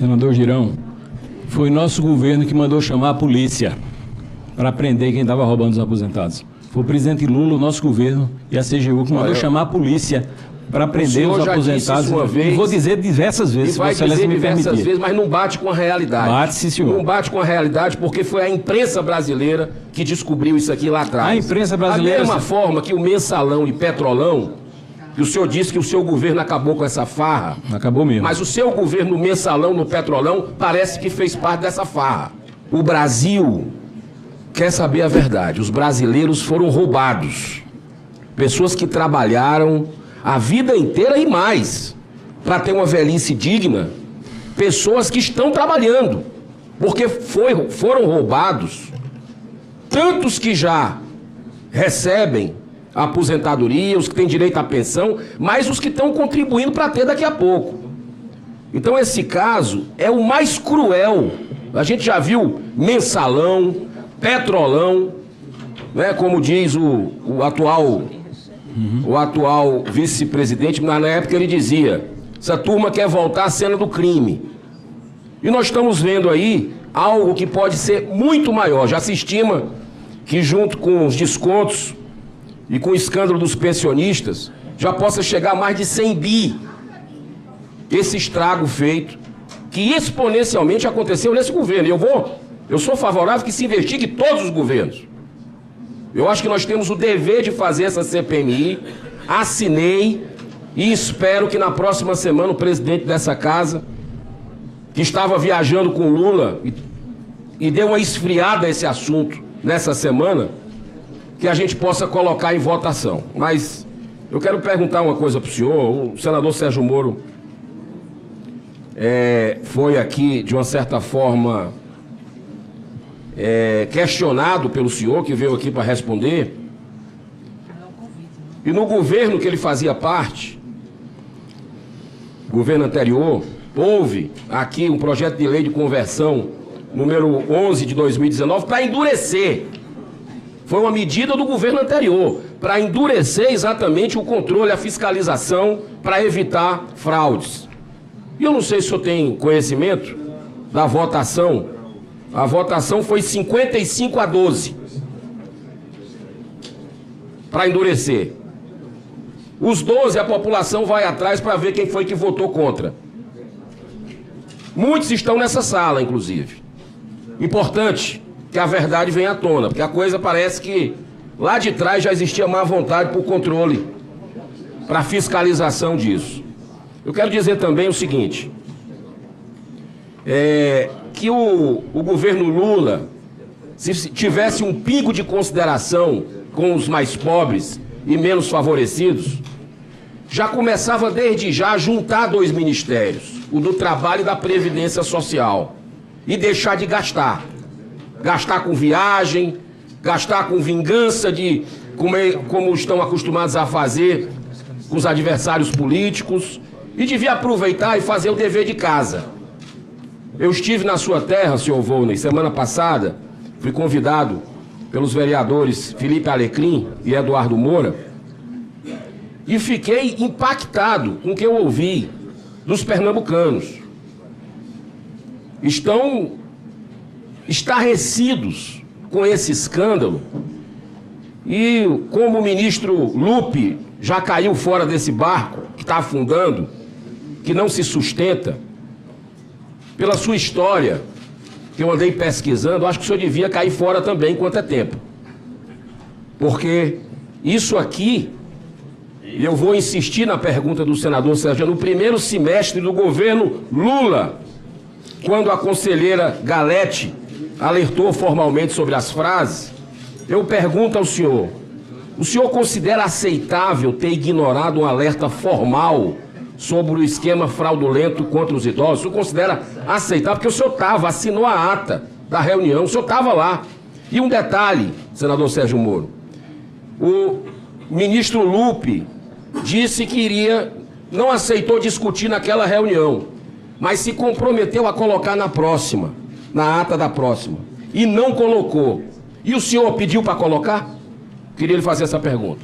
Senador Girão, foi nosso governo que mandou chamar a polícia para prender quem estava roubando os aposentados. Foi o presidente Lula, o nosso governo, e a CGU que mandou chamar a polícia para prender os aposentados. Vez, vou dizer diversas vezes, se vai dizer diversas vezes, mas não bate com a realidade. Bate, sim, senhor. Não bate com a realidade porque foi a imprensa brasileira que descobriu isso aqui lá atrás. A imprensa brasileira... Da mesma forma que o Mensalão e Petrolão, que o senhor disse que o seu governo acabou com essa farra. Acabou mesmo. Mas o seu governo no Mensalão, no Petrolão, parece que fez parte dessa farra. O Brasil quer saber a verdade. Os brasileiros foram roubados. Pessoas que trabalharam a vida inteira e mais para ter uma velhice digna. Pessoas que estão trabalhando. Porque foram roubados tantos que já recebem a aposentadoria, os que têm direito à pensão, mas os que estão contribuindo para ter daqui a pouco. Então esse caso é o mais cruel. A gente já viu Mensalão, Petrolão, né, como diz o atual vice-presidente, na época ele dizia, essa turma quer voltar à cena do crime. E nós estamos vendo aí algo que pode ser muito maior. Já se estima que junto com os descontos e com o escândalo dos pensionistas, já possa chegar a mais de 100 bi. Esse estrago feito, que exponencialmente aconteceu nesse governo. Eu sou favorável que se investigue todos os governos. Eu acho que nós temos o dever de fazer essa CPMI, assinei e espero que na próxima semana o presidente dessa casa, que estava viajando com Lula e deu uma esfriada a esse assunto nessa semana, que a gente possa colocar em votação. Mas eu quero perguntar uma coisa para o senhor. O senador Sérgio Moro foi aqui, de uma certa forma, questionado pelo senhor, que veio aqui para responder. E no governo que ele fazia parte, governo anterior, houve aqui um projeto de lei de conversão, número 11 de 2019, para endurecer. Foi uma medida do governo anterior, para endurecer exatamente o controle, a fiscalização, para evitar fraudes. E eu não sei se o senhor tem conhecimento da votação. A votação foi 55-12 para endurecer. Os 12, a população vai atrás para ver quem foi que votou contra. Muitos estão nessa sala, inclusive. Importante que a verdade venha à tona, porque a coisa parece que lá de trás já existia má vontade por controle, para fiscalização disso. Eu quero dizer também o seguinte, que o governo Lula, se tivesse um pingo de consideração com os mais pobres e menos favorecidos, já começava desde já a juntar dois ministérios, o do Trabalho e da Previdência Social, e deixar de gastar. Gastar com viagem, gastar com vingança, como estão acostumados a fazer com os adversários políticos, e devia aproveitar e fazer o dever de casa. Eu estive na sua terra, senhor Volney, semana passada, fui convidado pelos vereadores Felipe Alecrim e Eduardo Moura, e fiquei impactado com o que eu ouvi dos pernambucanos. Estão estarrecidos com esse escândalo, e como o ministro Lupe já caiu fora desse barco que está afundando, que não se sustenta, pela sua história, que eu andei pesquisando, acho que o senhor devia cair fora também enquanto é tempo. Porque isso aqui, e eu vou insistir na pergunta do senador Sérgio, no primeiro semestre do governo Lula, quando a conselheira Galete alertou formalmente sobre as frases, eu pergunto ao senhor, o senhor considera aceitável ter ignorado um alerta formal sobre o esquema fraudulento contra os idosos? O senhor considera aceitável? Porque o senhor assinou a ata da reunião, o senhor estava lá. E um detalhe, senador Sérgio Moro, o ministro Lupe disse que não aceitou discutir naquela reunião, mas se comprometeu a colocar na próxima, na ata da próxima, e não colocou. E o senhor pediu para colocar? Queria lhe fazer essa pergunta.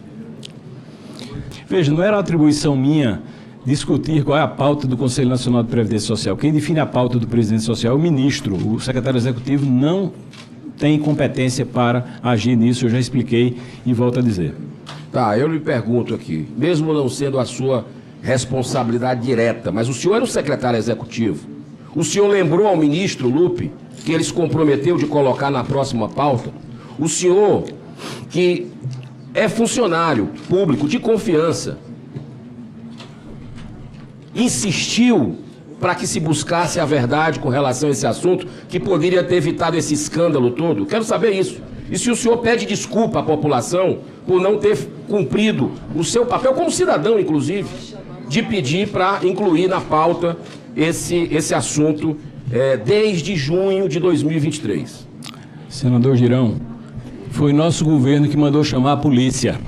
Veja, não era atribuição minha discutir qual é a pauta do Conselho Nacional de Previdência Social. Quem define a pauta do presidente social é o ministro. O secretário executivo não tem competência para agir nisso, eu já expliquei e volto a dizer. Tá, eu lhe pergunto aqui, mesmo não sendo a sua responsabilidade direta, mas o senhor era o secretário executivo. O senhor lembrou ao ministro Lupe que ele se comprometeu de colocar na próxima pauta? O senhor, que é funcionário público de confiança, insistiu para que se buscasse a verdade com relação a esse assunto, que poderia ter evitado esse escândalo todo? Quero saber isso. E se o senhor pede desculpa à população por não ter cumprido o seu papel, como cidadão, inclusive, de pedir para incluir na pauta esse assunto desde junho de 2023. Senador Girão, foi nosso governo que mandou chamar a polícia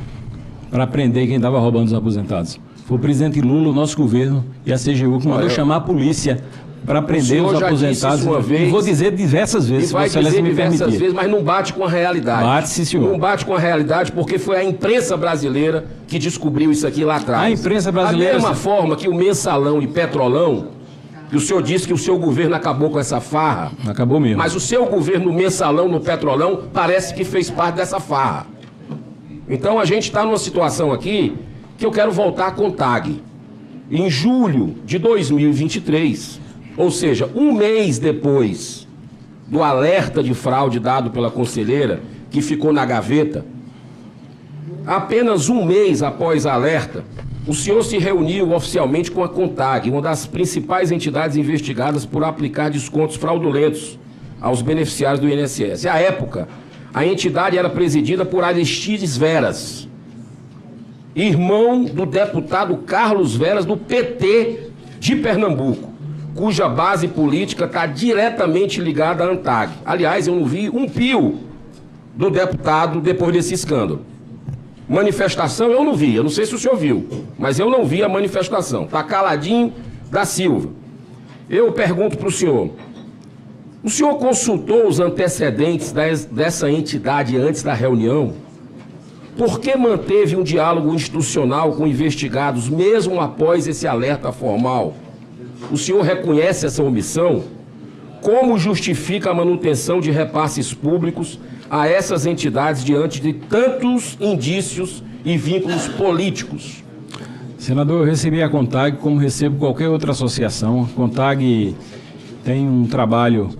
para prender quem estava roubando os aposentados. Foi o presidente Lula, o nosso governo, e a CGU que mandou chamar a polícia para prender os aposentados. Vez, vou dizer diversas vezes, se vai dizer diversas vezes, mas não bate com a realidade. Bate, sim, senhor. Não bate com a realidade, porque foi a imprensa brasileira que descobriu isso aqui lá atrás. A imprensa brasileira... Da mesma forma que o Mensalão e Petrolão, que o senhor disse que o seu governo acabou com essa farra. Acabou mesmo. Mas o seu governo no Mensalão, no Petrolão, parece que fez parte dessa farra. Então a gente está numa situação aqui que eu quero voltar à CONTAG. Em julho de 2023, ou seja, um mês depois do alerta de fraude dado pela conselheira, que ficou na gaveta, apenas um mês após a alerta, o senhor se reuniu oficialmente com a CONTAG, uma das principais entidades investigadas por aplicar descontos fraudulentos aos beneficiários do INSS. À época, a entidade era presidida por Aristides Veras, irmão do deputado Carlos Veras, do PT de Pernambuco, cuja base política está diretamente ligada à ANTAG. Aliás, eu não vi um pio do deputado depois desse escândalo. Manifestação eu não vi, eu não sei se o senhor viu, mas eu não vi a manifestação. Está caladinho da Silva. Eu pergunto para o senhor consultou os antecedentes dessa entidade antes da reunião? Por que manteve um diálogo institucional com investigados mesmo após esse alerta formal? O senhor reconhece essa omissão? Como justifica a manutenção de repasses públicos a essas entidades diante de tantos indícios e vínculos políticos? Senador, eu recebi a CONTAG como recebo qualquer outra associação. A CONTAG tem um trabalho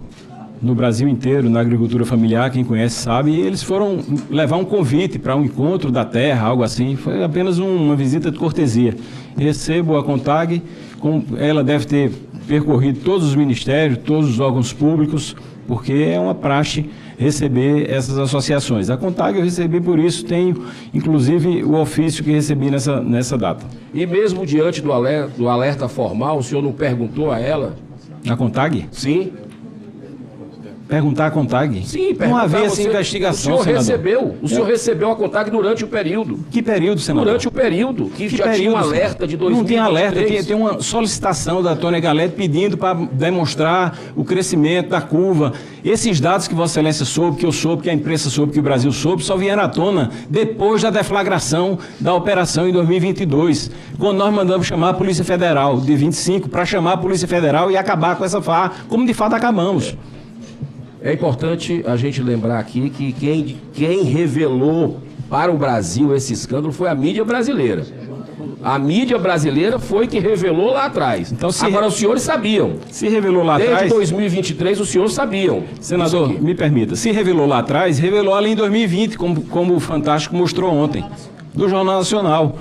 no Brasil inteiro, na agricultura familiar, quem conhece sabe, e eles foram levar um convite para um encontro da terra, algo assim. Foi apenas uma visita de cortesia. Recebo a CONTAG, ela deve ter percorrido todos os ministérios, todos os órgãos públicos, porque é uma praxe receber essas associações. A CONTAG eu recebi por isso, tenho inclusive o ofício que recebi nessa data. E mesmo diante do alerta formal, o senhor não perguntou a ela? A CONTAG? Sim. Perguntar à CONTAG? Sim, não havia essa investigação, senador. O senhor recebeu a CONTAG durante o período. Que período, senador? Durante o período, que já período, tinha um alerta de 2023. Não tem alerta, tem uma solicitação da Tônia Galete pedindo para demonstrar o crescimento da curva. Esses dados que Vossa Excelência soube, que eu soube, que a imprensa soube, que o Brasil soube, só vieram à tona depois da deflagração da operação em 2022, quando nós mandamos chamar a Polícia Federal, de 25, para chamar a Polícia Federal e acabar com essa farra, como de fato acabamos. É importante a gente lembrar aqui que quem revelou para o Brasil esse escândalo foi a mídia brasileira. A mídia brasileira foi que revelou lá atrás. Então, agora, os senhores sabiam. Se revelou lá atrás... Desde 2023, os senhores sabiam. Senador, me permita. Se revelou lá atrás, revelou ali em 2020, como o Fantástico mostrou ontem, do Jornal Nacional.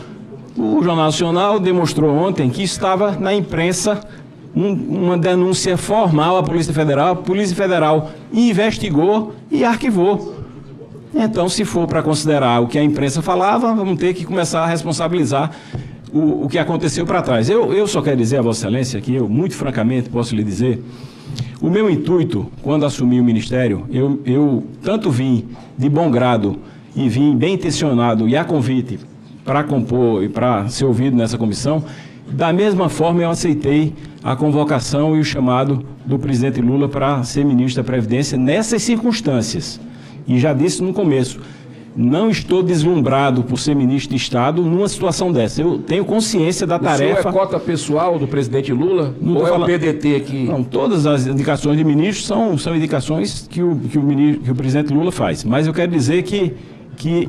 O Jornal Nacional demonstrou ontem que estava na imprensa uma denúncia formal à Polícia Federal. A Polícia Federal investigou e arquivou. Então, se for para considerar o que a imprensa falava, vamos ter que começar a responsabilizar o que aconteceu para trás. Eu só quero dizer a Vossa Excelência que eu, muito francamente, posso lhe dizer, o meu intuito, quando assumi o Ministério, eu tanto vim de bom grado e vim bem intencionado e a convite para compor e para ser ouvido nessa comissão. Da mesma forma, eu aceitei a convocação e o chamado do presidente Lula para ser ministro da Previdência nessas circunstâncias. E já disse no começo, não estou deslumbrado por ser ministro de Estado numa situação dessa. Eu tenho consciência da tarefa... O senhor é cota pessoal do presidente Lula? Ou é o PDT que... Não, todas as indicações de ministro são indicações que o presidente Lula faz. Mas eu quero dizer que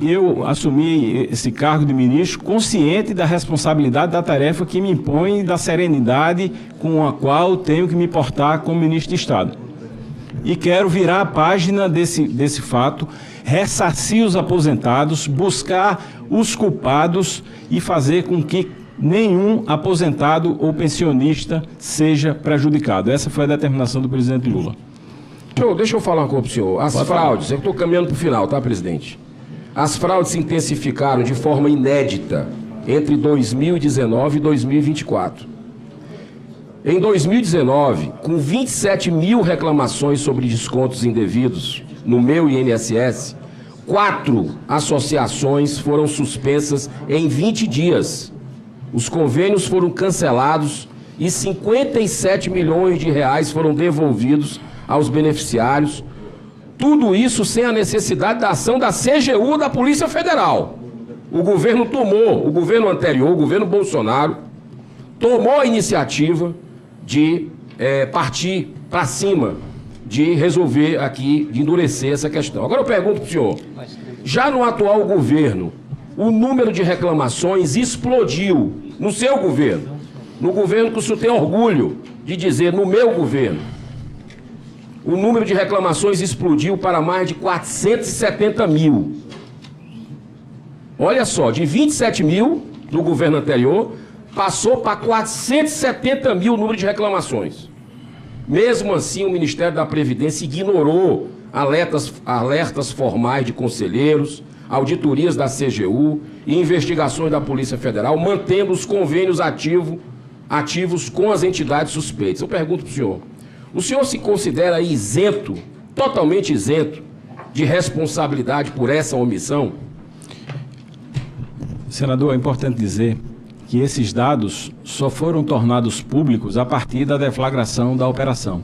eu assumi esse cargo de ministro consciente da responsabilidade da tarefa que me impõe, da serenidade com a qual tenho que me portar como ministro de Estado. E quero virar a página desse fato, ressarcir os aposentados, buscar os culpados e fazer com que nenhum aposentado ou pensionista seja prejudicado. Essa foi a determinação do presidente Lula. Deixa eu falar com o senhor. As fraudes, eu estou caminhando para o final, tá, presidente? As fraudes se intensificaram de forma inédita entre 2019 e 2024. Em 2019, com 27 mil reclamações sobre descontos indevidos no meu INSS, 4 associações foram suspensas em 20 dias. Os convênios foram cancelados e 57 milhões de reais foram devolvidos aos beneficiários. Tudo isso sem a necessidade da ação da CGU da Polícia Federal. O governo anterior, o governo Bolsonaro, tomou a iniciativa de partir para cima, de resolver aqui, de endurecer essa questão. Agora eu pergunto para o senhor, já no atual governo, o número de reclamações explodiu no seu governo, no governo que o senhor tem orgulho de dizer, no meu governo. O número de reclamações explodiu para mais de 470 mil. Olha só, de 27 mil no governo anterior, passou para 470 mil o número de reclamações. Mesmo assim, o Ministério da Previdência ignorou alertas formais de conselheiros, auditorias da CGU e investigações da Polícia Federal, mantendo os convênios ativos com as entidades suspeitas. Eu pergunto para o senhor se considera isento, totalmente isento, de responsabilidade por essa omissão? Senador, é importante dizer que esses dados só foram tornados públicos a partir da deflagração da operação.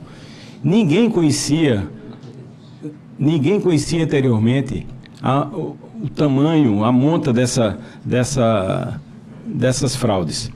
Ninguém conhecia anteriormente o tamanho, a monta dessas fraudes.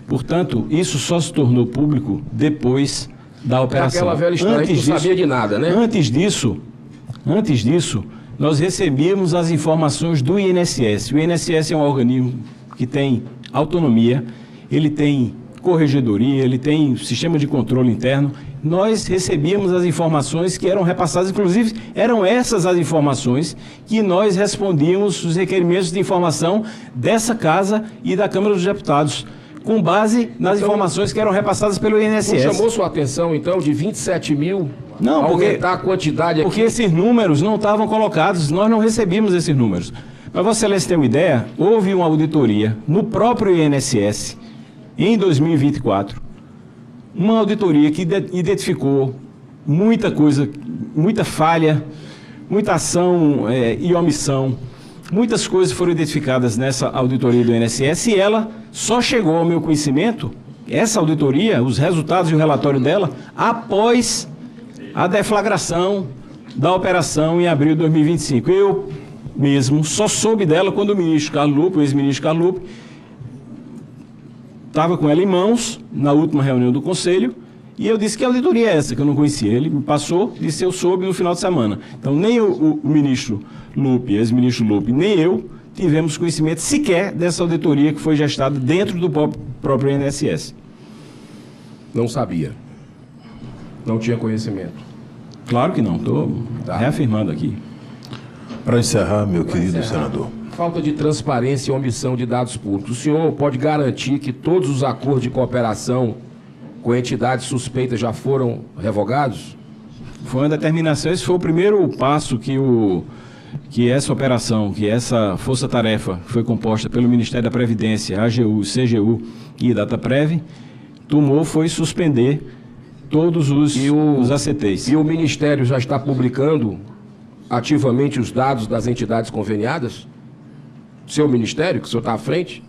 Portanto, isso só se tornou público depois da operação. Aquela velha história que não sabia de nada, né? Antes disso, nós recebíamos as informações do INSS. O INSS é um organismo que tem autonomia, ele tem corregedoria, ele tem sistema de controle interno. Nós recebíamos as informações que eram repassadas, inclusive eram essas as informações que nós respondíamos os requerimentos de informação dessa Casa e da Câmara dos Deputados, com base nas informações que eram repassadas pelo INSS. Não chamou sua atenção, então, de 27 mil? Não, aumentar a quantidade aqui? Porque esses números não estavam colocados, nós não recebíamos esses números. Para Vossa Excelência ter uma ideia, houve uma auditoria no próprio INSS, em 2024, uma auditoria que identificou muita coisa, muita falha, muita ação e omissão. Muitas coisas foram identificadas nessa auditoria do INSS e ela só chegou ao meu conhecimento, essa auditoria, os resultados e o relatório dela, após a deflagração da operação em abril de 2025. Eu mesmo só soube dela quando o ministro Carlos Lupe, o ex-ministro Carlos Lupe, estava com ela em mãos na última reunião do Conselho e eu disse que auditoria é essa, que eu não conhecia. Ele me passou, disse eu soube no final de semana. Então nem o ministro Lupe, ex-ministro Lupe, nem eu tivemos conhecimento sequer dessa auditoria que foi gestada dentro do próprio INSS. Não sabia. Não tinha conhecimento. Claro que não, estou reafirmando aqui. Para encerrar, meu querido senador. Falta de transparência e omissão de dados públicos. O senhor pode garantir que todos os acordos de cooperação com entidades suspeitas já foram revogados? Foi uma determinação, esse foi o primeiro passo que essa operação, que essa força-tarefa foi composta pelo Ministério da Previdência, AGU, CGU e Dataprev, tomou, foi suspender todos os ACTs. E o Ministério já está publicando ativamente os dados das entidades conveniadas? Seu Ministério, que o senhor está à frente,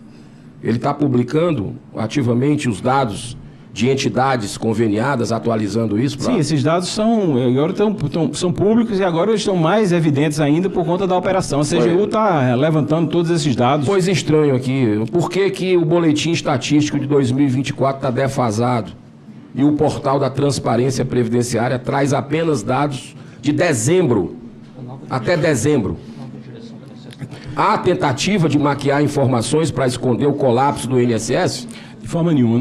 ele está publicando ativamente os dados de entidades conveniadas atualizando isso? Sim, esses dados agora são públicos e agora eles estão mais evidentes ainda por conta da operação. A CGU está levantando todos esses dados. Coisa estranha aqui. Por que o boletim estatístico de 2024 está defasado? E o portal da Transparência Previdenciária traz apenas dados de dezembro, até dezembro. Há tentativa de maquiar informações para esconder o colapso do INSS? De forma nenhuma.